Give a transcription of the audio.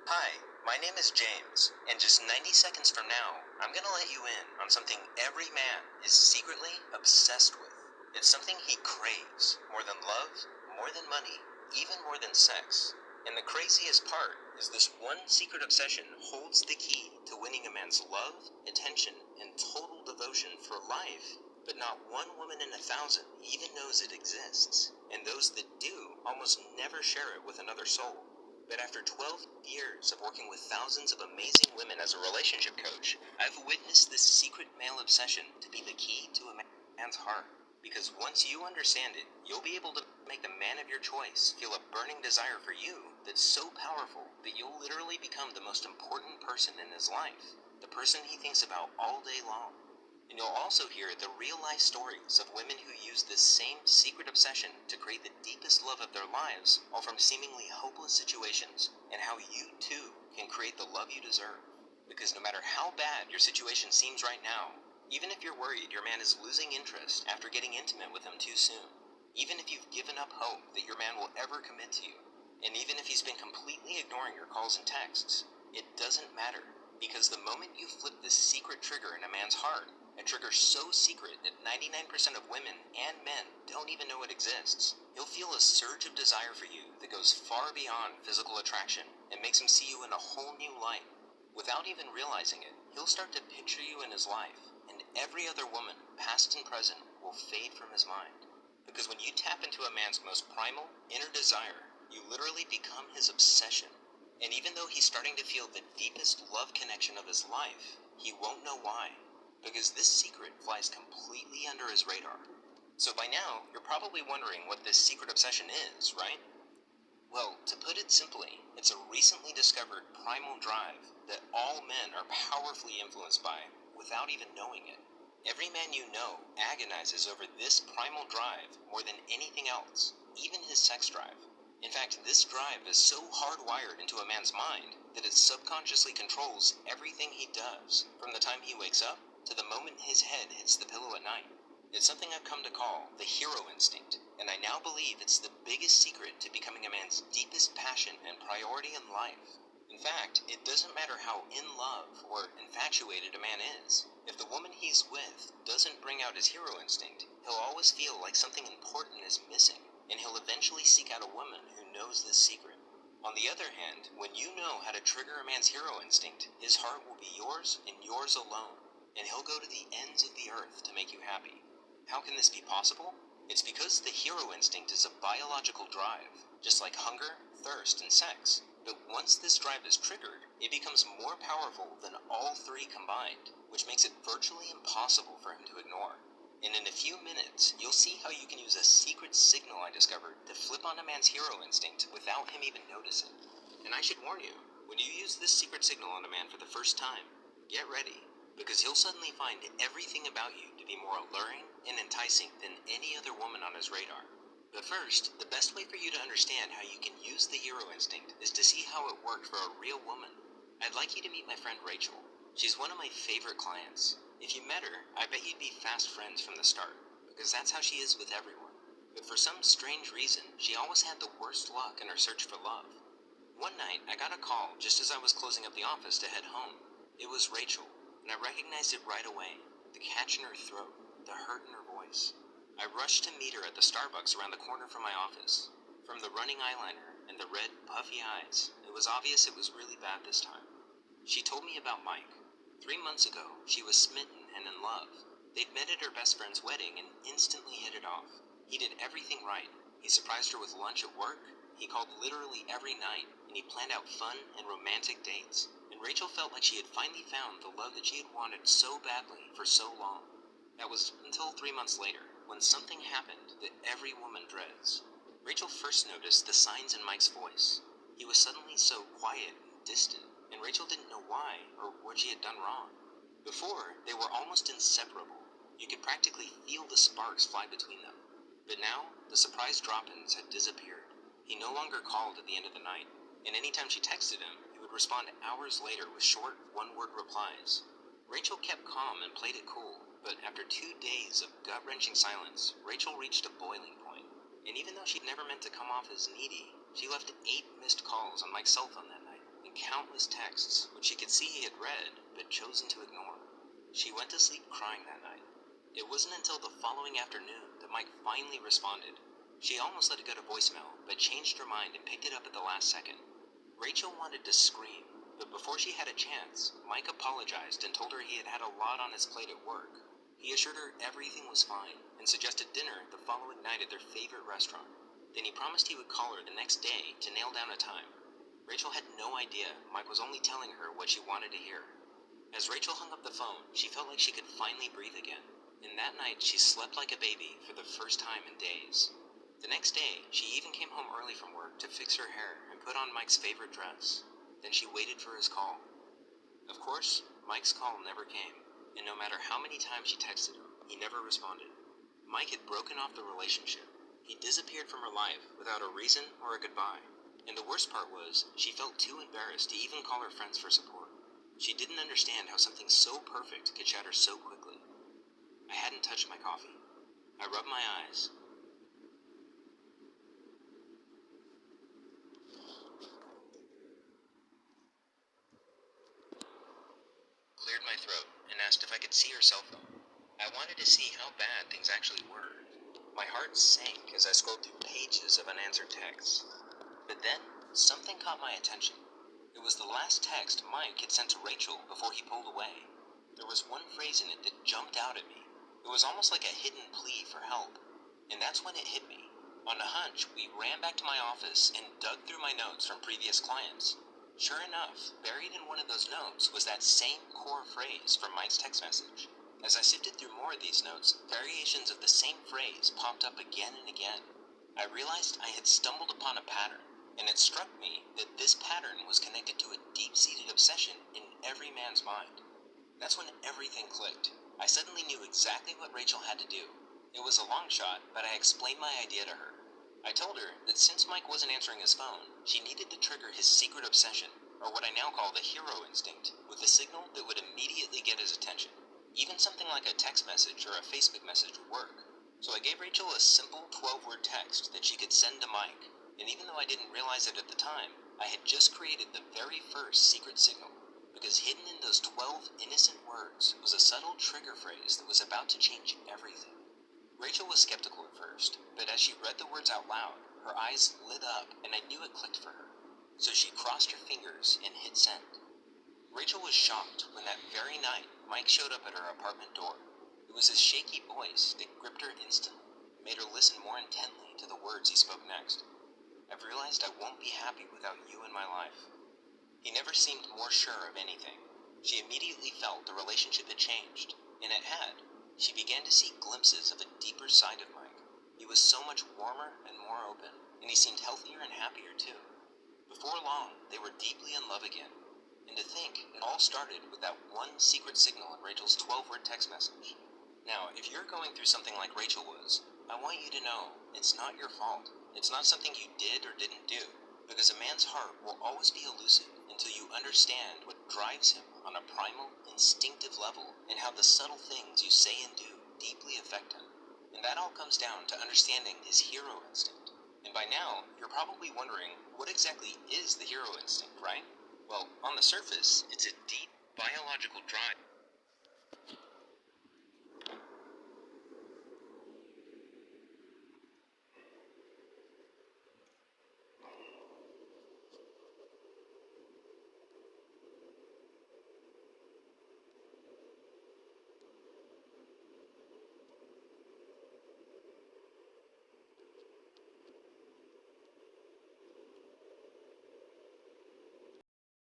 Hi, my name is James, and just 90 seconds from now, I'm gonna let you in on something every man is secretly obsessed with. It's something he craves more than love, more than money, even more than sex. And the craziest part is this one secret obsession holds the key to winning a man's love, attention, and total devotion for life. But not one woman in 1,000 even knows it exists, and those that do almost never share it with another soul. But after 12 years of working with thousands of amazing women as a relationship coach, I've witnessed this secret male obsession to be the key to a man's heart. Because once you understand it, you'll be able to make the man of your choice feel a burning desire for you that's so powerful that you'll literally become the most important person in his life, the person he thinks about all day long. And you'll also hear the real-life stories of women who use this same secret obsession to create the deepest love of their lives, all from seemingly hopeless situations, and how you, too, can create the love you deserve. Because no matter how bad your situation seems right now, even if you're worried your man is losing interest after getting intimate with him too soon, even if you've given up hope that your man will ever commit to you, and even if he's been completely ignoring your calls and texts, it doesn't matter. Because the moment you flip this secret trigger in a man's heart, a trigger so secret that 99% of women and men don't even know it exists, he'll feel a surge of desire for you that goes far beyond physical attraction and makes him see you in a whole new light. Without even realizing it, he'll start to picture you in his life, and every other woman, past and present, will fade from his mind. Because when you tap into a man's most primal, inner desire, you literally become his obsession. And even though he's starting to feel the deepest love connection of his life, he won't know why. Because this secret flies completely under his radar. So by now, you're probably wondering what this secret obsession is, right? Well, to put it simply, it's a recently discovered primal drive that all men are powerfully influenced by without even knowing it. Every man you know agonizes over this primal drive more than anything else, even his sex drive. In fact, this drive is so hardwired into a man's mind that it subconsciously controls everything he does, from the time he wakes up to the moment his head hits the pillow at night. It's something I've come to call the hero instinct, and I now believe it's the biggest secret to becoming a man's deepest passion and priority in life. In fact, it doesn't matter how in love or infatuated a man is. If the woman he's with doesn't bring out his hero instinct, he'll always feel like something important is missing, and he'll eventually seek out a woman who knows this secret. On the other hand, when you know how to trigger a man's hero instinct, his heart will be yours and yours alone, and he'll go to the ends of the earth to make you happy. How can this be possible? It's because the hero instinct is a biological drive, just like hunger, thirst, and sex. But once this drive is triggered, it becomes more powerful than all three combined, which makes it virtually impossible for him to ignore. And in a few minutes, you'll see how you can use a secret signal I discovered to flip on a man's hero instinct without him even noticing. And I should warn you, when you use this secret signal on a man for the first time, get ready, because he'll suddenly find everything about you to be more alluring and enticing than any other woman on his radar. But first, the best way for you to understand how you can use the hero instinct is to see how it worked for a real woman. I'd like you to meet my friend Rachel. She's one of my favorite clients. If you met her, I bet you'd be fast friends from the start, because that's how she is with everyone. But for some strange reason, she always had the worst luck in her search for love. One night, I got a call just as I was closing up the office to head home. It was Rachel, and I recognized it right away. The catch in her throat, the hurt in her voice. I rushed to meet her at the Starbucks around the corner from my office. From the running eyeliner and the red, puffy eyes, it was obvious it was really bad this time. She told me about Mike. 3 months ago, she was smitten and in love. They'd met at her best friend's wedding and instantly hit it off. He did everything right. He surprised her with lunch at work, he called literally every night, and he planned out fun and romantic dates. And Rachel felt like she had finally found the love that she had wanted so badly for so long. That was until 3 months later, when something happened that every woman dreads. Rachel first noticed the signs in Mike's voice. He was suddenly so quiet and distant, and Rachel didn't know why or what she had done wrong. Before, they were almost inseparable. You could practically feel the sparks fly between them. But now, the surprise drop-ins had disappeared. He no longer called at the end of the night, and anytime she texted him, he would respond hours later with short, one-word replies. Rachel kept calm and played it cool, but after 2 days of gut-wrenching silence, Rachel reached a boiling point. And even though she'd never meant to come off as needy, she left 8 missed calls on Mike's cell phone that night, countless texts which she could see he had read but chosen to ignore. She went to sleep crying that night. It wasn't until the following afternoon that Mike finally responded. She almost let it go to voicemail, but changed her mind and picked it up at the last second. Rachel wanted to scream, but before she had a chance, Mike apologized and told her he had had a lot on his plate at work. He assured her everything was fine and suggested dinner the following night at their favorite restaurant. Then he promised he would call her the next day to nail down a time. Rachel had no idea Mike was only telling her what she wanted to hear. As Rachel hung up the phone, she felt like she could finally breathe again, and that night she slept like a baby for the first time in days. The next day, she even came home early from work to fix her hair and put on Mike's favorite dress. Then she waited for his call. Of course, Mike's call never came, and no matter how many times she texted him, he never responded. Mike had broken off the relationship. He disappeared from her life without a reason or a goodbye. And the worst part was, she felt too embarrassed to even call her friends for support. She didn't understand how something so perfect could shatter so quickly. I hadn't touched my coffee. I rubbed my eyes. Cleared my throat and asked if I could see her cell phone. I wanted to see how bad things actually were. My heart sank as I scrolled through pages of unanswered texts. But then, something caught my attention. It was the last text Mike had sent to Rachel before he pulled away. There was one phrase in it that jumped out at me. It was almost like a hidden plea for help. And that's when it hit me. On a hunch, we ran back to my office and dug through my notes from previous clients. Sure enough, buried in one of those notes was that same core phrase from Mike's text message. As I sifted through more of these notes, variations of the same phrase popped up again and again. I realized I had stumbled upon a pattern, and it struck me that this pattern was connected to a deep-seated obsession in every man's mind. That's when everything clicked. I suddenly knew exactly what Rachel had to do. It was a long shot, but I explained my idea to her. I told her that since Mike wasn't answering his phone, she needed to trigger his secret obsession, or what I now call the hero instinct, with a signal that would immediately get his attention. Even something like a text message or a Facebook message would work. So I gave Rachel a simple 12-word text that she could send to Mike, and even though I didn't realize it at the time, I had just created the very first secret signal, because hidden in those 12 innocent words was a subtle trigger phrase that was about to change everything. Rachel was skeptical at first, but as she read the words out loud, her eyes lit up and I knew it clicked for her. So she crossed her fingers and hit send. Rachel was shocked when that very night Mike showed up at her apartment door. It was his shaky voice that gripped her instantly, made her listen more intently to the words he spoke next. I've realized I won't be happy without you in my life. He never seemed more sure of anything. She immediately felt the relationship had changed, and it had. She began to see glimpses of a deeper side of Mike. He was so much warmer and more open, and he seemed healthier and happier too. Before long, they were deeply in love again. And to think, it all started with that one secret signal in Rachel's 12-word text message. Now, if you're going through something like Rachel was, I want you to know it's not your fault. It's not something you did or didn't do, because a man's heart will always be elusive until you understand what drives him on a primal, instinctive level and how the subtle things you say and do deeply affect him. And that all comes down to understanding his hero instinct. And by now, you're probably wondering, what exactly is the hero instinct, right? Well, on the surface, it's a deep biological drive.